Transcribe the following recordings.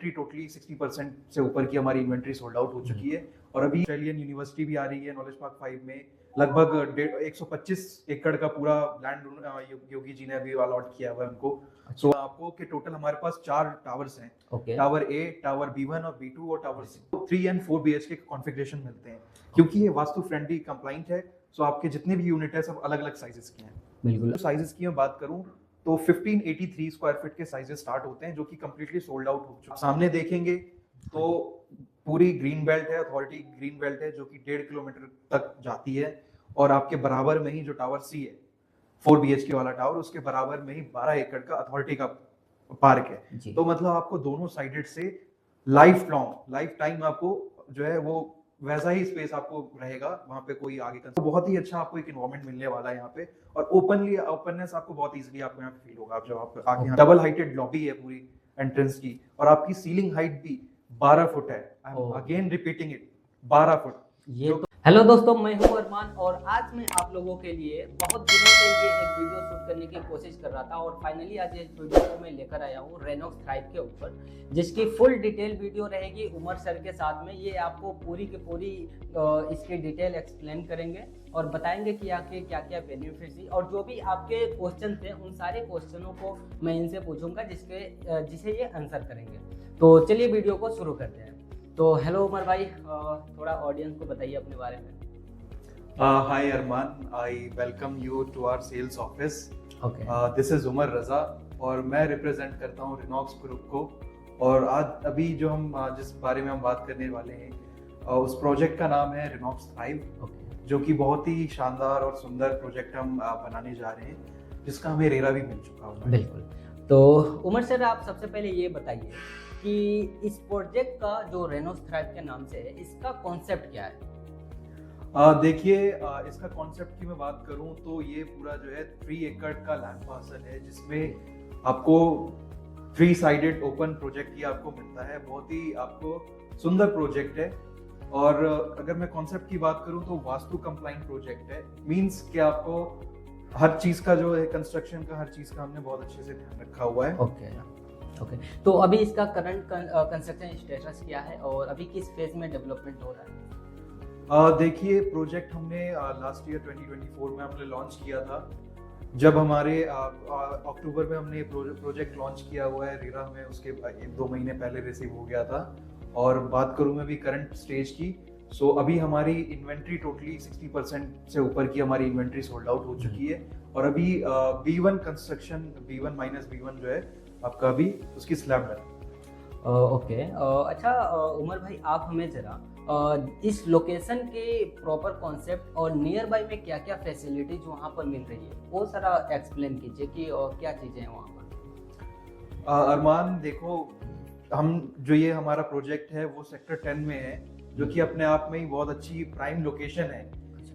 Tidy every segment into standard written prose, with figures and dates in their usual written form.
Inventory totally 60% से ऊपर की हमारी इन्वेंट्री सोल्ड आउट हो चुकी है। और अभी ऑस्ट्रेलियन यूनिवर्सिटी भी आ रही है नॉलेज पार्क 5 में। लगभग 125 एकड़ का पूरा लैंड योगी जी ने अभी अलॉट किया हुआ है उनको। सो आपको के टोटल हमारे पास 4 टावर्स हैं। टावर ए, टावर B1 और B2 और टावर C। 3 एंड 4 BHK के कॉन्फ़िगरेशन मिलते हैं क्योंकि ये वास्तु फ्रेंडली कंप्लाइंट है। सो आपके जितने भी यूनिट है सब अलग अलग साइजेस के हैं। बिल्कुल। साइजेस की मैं बात करूं तो 1583 स्क्वायर फीट के साइजेस स्टार्ट होते हैं जो कि कंप्लीटली सोल्ड आउट हो चुके हैं। सामने देखेंगे तो पूरी ग्रीन बेल्ट है, अथॉरिटी ग्रीन बेल्ट है जो कि 1.5 किलोमीटर तक जाती है। और आपके बराबर में ही जो टावर C है 4 BHK वाला टावर, उसके बराबर में ही 12 एकड़ का अथॉरिटी का पार्क है। तो मतलब आपको दोनों साइडेड से लाइफ टाइम आपको जो है वो वैसा ही स्पेस आपको रहेगा, वहाँ पे कोई आगे का बहुत ही अच्छा आपको एक एनवायरनमेंट मिलने वाला है यहाँ पे। और ओपननेस आपको बहुत इजीली आपको यहाँ पे फील होगा जब आप आगे। डबल हाइटेड लॉबी है पूरी एंट्रेंस की, और आपकी सीलिंग हाइट भी 12 फुट है। I am again repeating it, 12 foot. Hello दोस्तों, मैं हूं अरमान और आज मैं आप लोगों के लिए बहुत दिनों से ये एक वीडियो शूट करने की कोशिश कर रहा था और फाइनली आज इस वीडियो को मैं लेकर आया हूं रेनॉक्स थ्राइव के ऊपर, जिसकी फुल डिटेल वीडियो रहेगी उमर सर के साथ में। ये आपको पूरी की पूरी इसकी डिटेल एक्सप्लेन करेंगे और बताएंगे कि आपके क्या क्या बेनिफिट्स है, और जो भी आपके क्वेश्चन थे उन सारे क्वेश्चनों को मैं इनसे पूछूंगा जिसे ये आंसर करेंगे। तो चलिए वीडियो को शुरू करते हैं। तो हेलो उमर भाई, थोड़ा ऑडियंस को बताइए अपने बारे में। Hi Arman, I welcome you to our sales office. This is Umar Raza और मैं रिप्रेजेंट करता हूँ रेनॉक्स ग्रुप को। और आज अभी जो हम जिस बारे में हम बात करने वाले हैं उस प्रोजेक्ट का नाम है रेनॉक्स थ्राइव, जो कि बहुत ही शानदार और सुंदर प्रोजेक्ट हम बनाने जा रहे हैं, जिसका हमें रेरा भी मिल चुका है। बिल्कुल। तो उमर सर, आप सबसे पहले ये बताइए कि इस प्रोजेक्ट का जो रेनॉक्स थ्राइव के नाम से है, इसका कॉन्सेप्ट क्या है? देखिए, इसका कॉन्सेप्ट की मैं बात करूं तो ये पूरा जो है 3 एकड़ का लैंड पार्सल है, जिसमें आपको 3 साइडेड ओपन प्रोजेक्ट ही आपको मिलता है। बहुत ही आपको सुंदर प्रोजेक्ट है। और अगर मैं कॉन्सेप्ट की बात करूं तो वास्तु कंप्लाइंट प्रोजेक्ट है। मींस कि आपको हर चीज का जो है कंस्ट्रक्शन का हर चीज का हमने बहुत अच्छे से ध्यान रखा हुआ है। ओके। तो अभी इसका करंट कंस्ट्रक्शन स्टेटस क्या है और अभी किस फेज में डेवलपमेंट हो रहा है? देखिए, प्रोजेक्ट हमने लास्ट ईयर 2024 में हमने लॉन्च किया था। जब हमारे अक्टूबर में हमने प्रोजेक्ट लॉन्च किया हुआ है। रेरा में उसके 1-2 महीने पहले रिसीव हो गया था। और बात करूं मैं भी करंट स्टेज की, सो अभी हमारी इन्वेंट्री टोटली 60% से ऊपर की हमारी इन्वेंट्री सोल्ड आउट हो चुकी है। और अभी B1 कंस्ट्रक्शन, B1-B1 जो है आपका अभी उसकी स्लैब है। ओके। अच्छा उमर भाई, आप हमें जरा इस लोकेशन के प्रॉपर कॉन्सेप्ट और नियर बाय में क्या क्या फैसिलिटीज वहाँ पर मिल रही है वो सारा एक्सप्लेन कीजिए कि क्या चीज़ें हैं वहाँ पर। अरमान देखो, हम जो ये हमारा प्रोजेक्ट है वो सेक्टर 10 में है, जो कि अपने आप में ही बहुत अच्छी प्राइम लोकेशन है।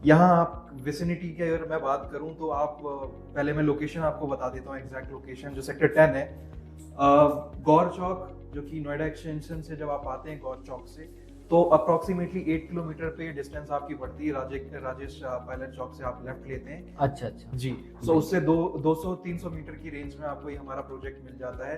यहाँ आप विसिनिटी की अगर मैं बात करूँ तो आप पहले मैं लोकेशन आपको बता देता हूँ, एग्जैक्ट लोकेशन जो सेक्टर 10 है। गौर चौक, जो कि नोएडा एक्सटेंशन से जब आप आते हैं गौर चौक से, तो अप्रोक्सीमेटली 8 किलोमीटर पे डिस्टेंस आपकी पड़ती है। राजेश पायलट चौक से आप लेफ्ट लेते हैं। अच्छा जी। सो उससे 200-300 मीटर की रेंज में आपको ये हमारा प्रोजेक्ट मिल जाता है।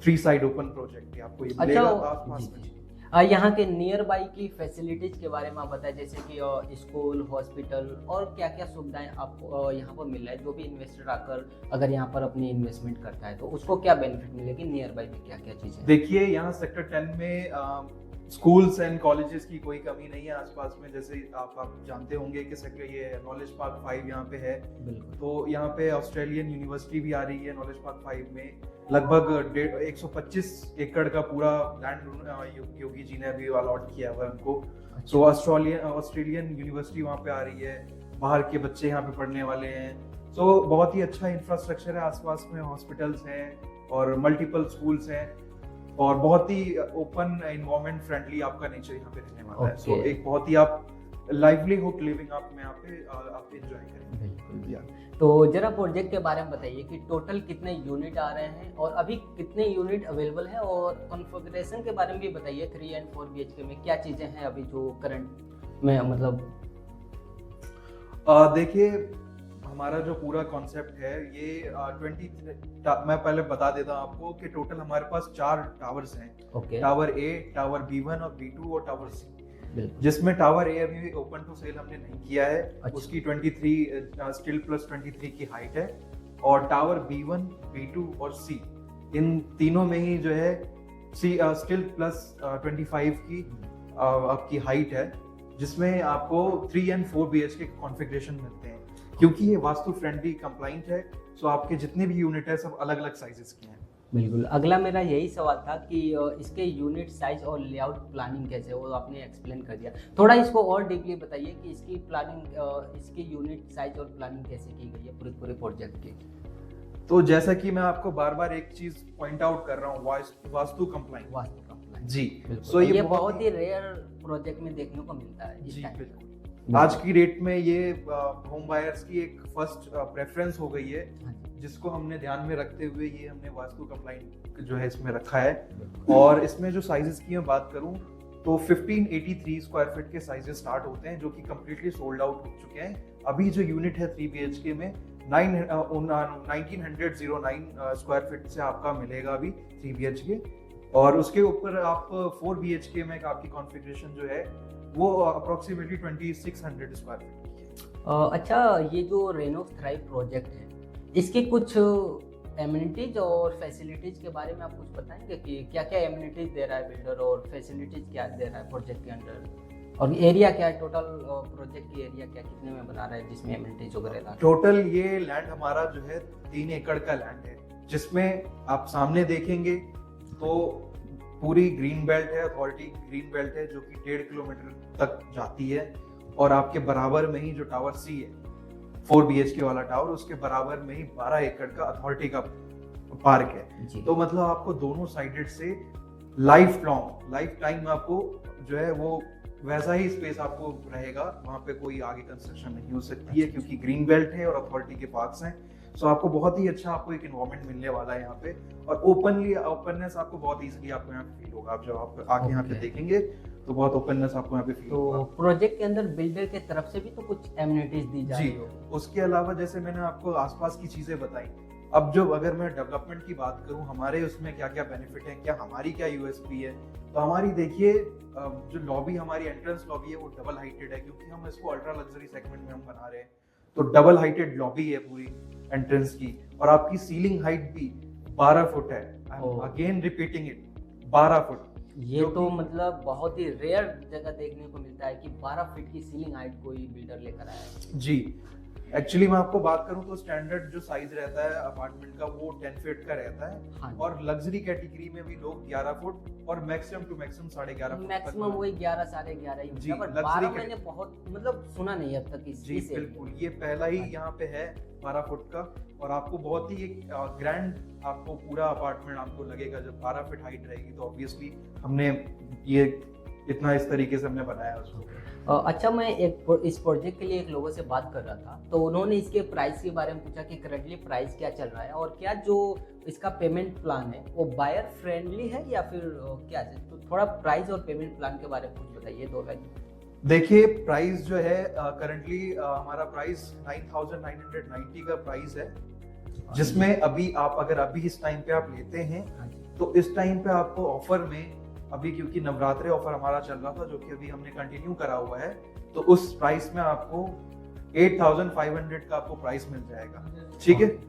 3 साइड ओपन प्रोजेक्ट है, आपको ये मिलेगा आसपास में। यहाँ के नियर बाई की फैसिलिटीज के बारे में आप बताएं, जैसे कि स्कूल, हॉस्पिटल और क्या क्या सुविधाएं आपको यहाँ पर मिल रहा है। जो भी इन्वेस्टर आकर अगर यहाँ पर अपनी इन्वेस्टमेंट करता है तो उसको क्या बेनिफिट मिलेगी, नियर बाई में क्या क्या चीजें? देखिए, यहाँ सेक्टर 10 में स्कूल्स एंड कॉलेजेस की कोई कमी नहीं है आसपास में। जैसे आप जानते होंगे कि सेक्टर ये नॉलेज पार्क 5 यहाँ पे है। तो यहाँ पे ऑस्ट्रेलियन यूनिवर्सिटी भी आ रही है नॉलेज पार्क 5 में। लगभग 125 एकड़ का पूरा लैंड योगी जी ने अभी अलॉट किया हुआ है उनको। सो ऑस्ट्रेलियन यूनिवर्सिटी वहाँ पे आ रही है, बाहर के बच्चे यहाँ पे पढ़ने वाले हैं। सो बहुत ही अच्छा इंफ्रास्ट्रक्चर है आसपास में, हॉस्पिटल्स हैं और मल्टीपल स्कूल्स हैं, और बहुत ही ओपन एनवायरनमेंट फ्रेंडली आपका नेचर यहाँ पे रहने वाला है। सो एक बहुत ही आप लाइवलीहुड लिविंग आप में आप एंजॉय करेंगे। तो जरा प्रोजेक्ट के बारे में बताइए कि टोटल कितने यूनिट आ रहे हैं और अभी कितने यूनिट अवेलेबल है, और कॉन्फ़िगरेशन के बारे में भी बताइए। 3 एंड 4 BHK में क्या चीजें हैं अभी जो करंट में, मतलब देखिए हमारा जो पूरा कॉन्सेप्ट है ये मैं पहले बता देता हूँ आपको कि टोटल हमारे पास 4 टावर्स हैं। Okay. Tower A, tower B1 और B2 और टावर सी, बिल्कुल। जिसमें टावर ए अभी ओपन टू सेल हमने नहीं किया है। अच्छा। उसकी 23 स्टिल प्लस 23 की हाइट है। और टावर B1, B2 और सी, इन तीनों में ही जो है स्टिल प्लस 25 की आपकी हाइट है, जिसमें आपको 3 and 4 BHK कॉन्फ़िगरेशन मिलते हैं। क्योंकि ये वास्तु फ्रेंडली कंप्लाइंट है, सो आपके जितने भी यूनिट है सब अलग अलग साइजेस के हैं। बिल्कुल। अगला मेरा यही सवाल था कि इसके यूनिट साइज और लेआउट प्लानिंग कैसे, वो आपने एक्सप्लेन कर दिया। थोड़ा इसको और डीपली बताइए कि इसकी प्लानिंग, इसकी यूनिट साइज और प्लानिंग कैसे की गई है पूरे प्रोजेक्ट की। तो जैसा कि मैं आपको बार बार एक चीज पॉइंट आउट कर रहा हूँ, वास्तु कंप्लाइंट। वास्तु कंप्लाइंट जी। सो ये बहुत ही रेयर प्रोजेक्ट में देखने को मिलता है। जी बिल्कुल। आज की डेट में ये होम बायर्स की एक फर्स्ट प्रेफरेंस हो गई है, जिसको हमने ध्यान में रखते हुए ये हमने वास्तु कंप्लाइंट जो है इसमें रखा है। और इसमें जो साइजेस की मैं बात करूं तो 1583 स्क्वायर फीट के साइजेस स्टार्ट होते हैं, जो कि कम्प्लीटली सोल्ड आउट हो चुके हैं। अभी जो यूनिट है 3 BHK में 1909 स्क्वायर फीट से आपका मिलेगा अभी 3 BHK। और उसके ऊपर आप 4 BHK में आपकी कॉन्फ़िगरेशन जो है वो अप्रोक्सीमेटली 2600 स्क्वायर फीट की है। अच्छा, ये जो रेनोक्स थ्राइव प्रोजेक्ट है, इसके कुछ एमिनिटीज और फैसिलिटीज के बारे में आप कुछ बताएंगे कि क्या क्या एमिनिटीज दे रहा है बिल्डर और फैसिलिटीज क्या दे रहा है प्रोजेक्ट के अंदर, और एरिया क्या है, टोटल प्रोजेक्ट की एरिया क्या, कितने में बना रहा है जिसमें एमिनिटीज वगैरह। टोटल ये लैंड हमारा जो है 3 एकड़ का लैंड है, जिसमें आप सामने देखेंगे तो पूरी ग्रीन बेल्ट है, अथॉरिटी ग्रीन बेल्ट है, जो कि 1.5 किलोमीटर तक जाती है। और आपके बराबर में ही जो टावर सी है 4 BHK वाला टावर, उसके बराबर में ही 12 एकड़ का अथॉरिटी का पार्क है। तो मतलब आपको दोनों साइडेड से लाइफ टाइम आपको जो है वो वैसा ही स्पेस आपको रहेगा, वहाँ पे कोई आगे कंस्ट्रक्शन नहीं हो सकती है, क्योंकि ग्रीन बेल्ट है और अथॉरिटी के पार्क्स हैं। सो आपको बहुत ही अच्छा आपको एक एनवायरनमेंट मिलने वाला है यहाँ पे, और ओपननेस आपको बहुत इजीली आपको यहाँ पे फील होगा। आप जब आप आके यहाँ पे देखेंगे तो बहुत ओपननेस आपको यहाँ पे फील होगा। तो प्रोजेक्ट के अंदर बिल्डर के तरफ से भी तो कुछ एमिनिटीज दी जा रही हो। उसके अलावा जैसे मैंने आपको आसपास की चीजें बताई, अब जो अगर मैं डेवलपमेंट की बात करूं, हमारे उसमें क्या क्या बेनिफिट है, क्या हमारी क्या यूएसपी है, तो हमारी देखिए जो लॉबी, हमारी एंट्रेंस लॉबी है वो डबल हाइटेड है, क्योंकि हम इसको अल्ट्रा लग्जरी सेगमेंट में हम बना रहे हैं। तो डबल हाइटेड लॉबी है पूरी एंट्रेंस की, और आपकी सीलिंग हाइट भी 12 फुट है। Again repeating it, 12 foot. ये तो मतलब बहुत ही रेयर जगह देखने को मिलता है कि 12 फीट की सीलिंग हाइट कोई बिल्डर लेकर आया है। जी। एक्चुअली मैं आपको बात करूं तो स्टैंडर्ड जो साइज रहता है अपार्टमेंट का वो 10 फीट का रहता है। हाँ, और लग्जरी कैटेगरी में भी लोग 11 फुट और maximum two maximum 11.5 foot, maximum वही 11 11.5 ही होता है, पर 12 मैंने बहुत मतलब सुना नहीं अब तक इस। जी बिल्कुल, ये पहला ही यहाँ पे है 12 फुट का। और आपको बहुत ही एक ग्रैंड आपको पूरा अपार्टमेंट आपको लगेगा जब 12 फीट हाइट रहेगी। तो ऑब्वियसली हमने ये इतना इस तरीके से हमने बनाया उसको। अच्छा, मैं इस प्रोजेक्ट के लिए एक लोगों से बात कर रहा था, तो उन्होंने इसके प्राइस के बारे में पूछा कि करंटली प्राइस क्या चल रहा है, और क्या जो इसका पेमेंट प्लान है वो बायर फ्रेंडली है या फिर क्या है। तो थोड़ा प्राइस और पेमेंट प्लान के बारे में कुछ बताइए, 2 लाइन। देखिए, प्राइस जो है करंटली हमारा प्राइस 9,990 का प्राइस है, जिसमें अभी आप अगर अभी इस टाइम पे आप लेते हैं तो इस टाइम पे आपको ऑफर में अभी, क्योंकि नवरात्रि ऑफर हमारा चल रहा था जो कि अभी हमने कंटिन्यू करा हुआ है, तो उस प्राइस में आपको 8,500 का आपको प्राइस मिल जाएगा। ठीक है।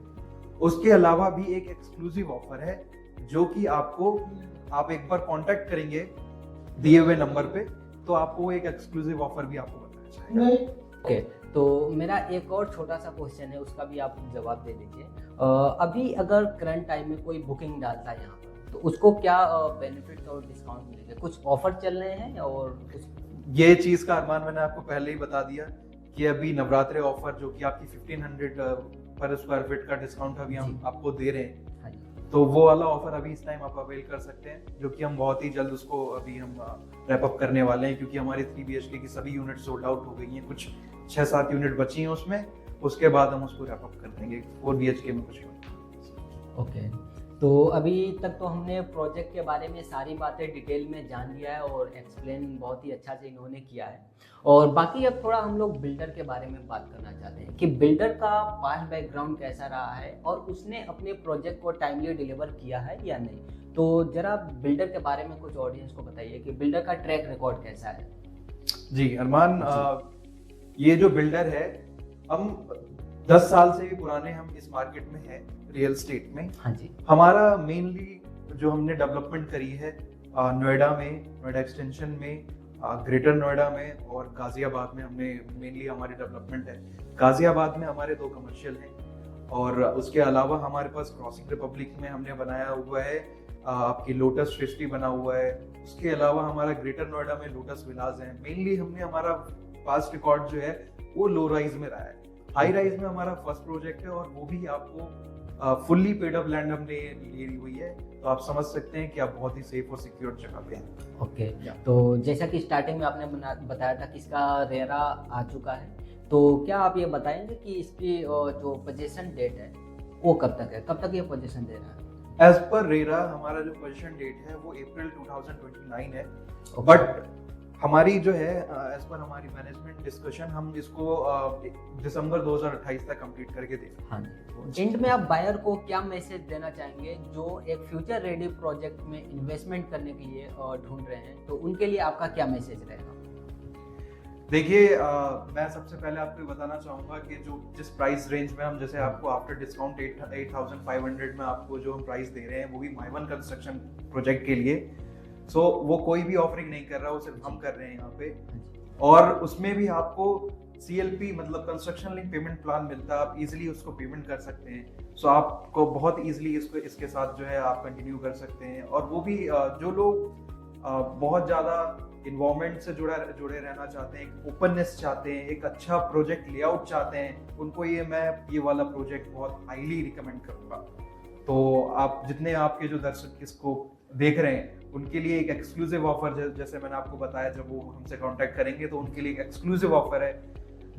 उसके अलावा भी एक एक्सक्लूसिव ऑफर है, जो कि आपको आप एक बार कांटेक्ट करेंगे दिए हुए नंबर पे, तो आपको एक एक्सक्लूसिव ऑफर भी आपको बताया जाएगा। ओके, तो मेरा एक और छोटा सा क्वेश्चन है, उसका भी आप जवाब दे दीजिए। अभी अगर करंट टाइम में कोई बुकिंग डालता है यहाँ पर, तो उसको क्या बेनिफिट और डिस्काउंट मिलेंगे, कुछ ऑफर चल रहे हैं? और ये चीज का अरमान मैंने आपको पहले ही बता दिया कि अभी नवरात्रि ऑफर जो कि आपकी 1500 पर स्क्वायर फीट का डिस्काउंट अभी हम आपको दे रहे हैं, तो वो वाला ऑफर अभी इस टाइम आप अवेल कर सकते हैं, जो कि हम बहुत ही जल्द उसको अभी हम रैप अप करने वाले हैं, क्योंकि हमारी 3 BHK की सभी यूनिट सोल्ड आउट हो गई हैं। कुछ 6-7 यूनिट बची हैं उसमें, उसके बाद हम उसको रैप अप कर देंगे 4 BHK में कुछ यूनिट। ओके, तो अभी तक तो हमने प्रोजेक्ट के बारे में सारी बातें डिटेल में जान लिया है और एक्सप्लेन बहुत ही अच्छा से इन्होंने किया है। और बाकी अब थोड़ा हम लोग बिल्डर के बारे में बात करना चाहते हैं कि बिल्डर का पास्ट बैकग्राउंड कैसा रहा है और उसने अपने प्रोजेक्ट को टाइमली डिलीवर किया है या नहीं। तो जरा बिल्डर के बारे में कुछ ऑडियंस को बताइए कि बिल्डर का ट्रैक रिकॉर्ड कैसा है। जी अरमान, ये जो बिल्डर है, हम 10 साल से भी पुराने हम इस मार्केट में हैं, रियल स्टेट में। हाँ जी। हमारा मेनली जो हमने डेवलपमेंट करी है नोएडा में, नोएडा एक्सटेंशन में, ग्रेटर नोएडा में और गाजियाबाद में हमने मेनली हमारी डेवलपमेंट है। गाजियाबाद में हमारे 2 कमर्शियल हैं और उसके अलावा हमारे पास क्रॉसिंग रिपब्लिक में हमने बनाया हुआ है, आपकी लोटस 50 बना हुआ है। उसके अलावा हमारा ग्रेटर नोएडा में लोटस विलाज है। मेनली हमने हमारा पास्ट रिकॉर्ड जो है वो लो राइज में रहा है। हाई राइज में हमारा फर्स्ट प्रोजेक्ट है और वो भी आपको फुल्ली पेड अप लैंड हमने ली हुई है, तो आप समझ सकते हैं कि आप बहुत ही सेफ और सिक्योर जगह पे हैं। ओके, तो जैसा कि स्टार्टिंग में आपने बताया था कि इसका रेरा आ चुका है, तो क्या आप ये बताएंगे कि इसकी जो पोजीशन डेट है वो कब तक है, कब तक ये पोजीशन दे रहा है? एज पर रेरा हमारा जो पोजीशन डेट है वो अप्रैल 2029 है। बट हमारी जो है एज पर हमारी मैनेजमेंट डिस्कशन हम इसको दिसंबर 2028 तक कंप्लीट करके देंगे। हाँ जी। एंड में आप बायर को क्या मैसेज देना चाहेंगे जो एक फ्यूचर रेडी प्रोजेक्ट में इन्वेस्टमेंट करने के लिए ढूंढ रहे हैं, तो उनके लिए आपका क्या मैसेज रहेगा? देखिए, मैं सबसे पहले आपको बताना चाहूँगा कि जिस प्राइस रेंज में हम, जैसे आपको आफ्टर डिस्काउंट 8,500 में आपको जो हम प्राइस दे रहे हैं वो भी माइवन कंस्ट्रक्शन प्रोजेक्ट के लिए, सो वो कोई भी ऑफरिंग नहीं कर रहा, वो सिर्फ हम कर रहे हैं यहाँ पे। और उसमें भी आपको CLP मतलब कंस्ट्रक्शन लिंक पेमेंट प्लान मिलता है, आप इजीली उसको पेमेंट कर सकते हैं। सो आपको बहुत इजीली इसके साथ जो है आप कंटिन्यू कर सकते हैं। और वो भी जो लोग बहुत ज़्यादा इन्वायरमेंट से जुड़े रहना चाहते हैं, ओपननेस चाहते हैं, एक अच्छा प्रोजेक्ट लेआउट चाहते हैं, उनको ये वाला प्रोजेक्ट बहुत हाईली रिकमेंड करूँगा। तो आप जितने आपके जो दर्शक इसको देख रहे हैं उनके लिए एक एक्सक्लूसिव ऑफर, जैसे मैंने आपको बताया, जब वो हमसे कांटेक्ट करेंगे तो उनके लिए एक एक्सक्लूसिव ऑफर है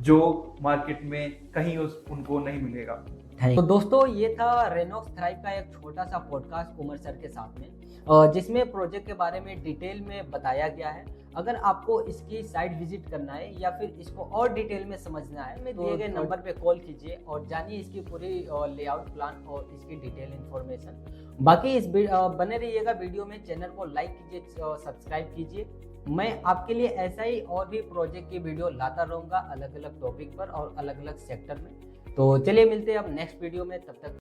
जो मार्केट में कहीं उनको नहीं मिलेगा। तो दोस्तों, ये था रेनॉक्स थ्राइव का एक छोटा सा पॉडकास्ट उमर सर के साथ में, जिसमें प्रोजेक्ट के बारे में डिटेल में बताया गया है। अगर आपको इसकी साइट विजिट करना है या फिर इसको और डिटेल में समझना है, मैं दिए गए नंबर पे कॉल कीजिए और जानिए इसकी पूरी लेआउट प्लान और इसकी डिटेल इन्फॉर्मेशन। बाकी इस बने रहिएगा वीडियो में, चैनल को लाइक कीजिए, सब्सक्राइब कीजिए। मैं आपके लिए ऐसा ही और भी प्रोजेक्ट की वीडियो लाता रहूँगा अलग अलग टॉपिक पर और अलग अलग सेक्टर में। तो चलिए मिलते हैं अब नेक्स्ट वीडियो में, तब तक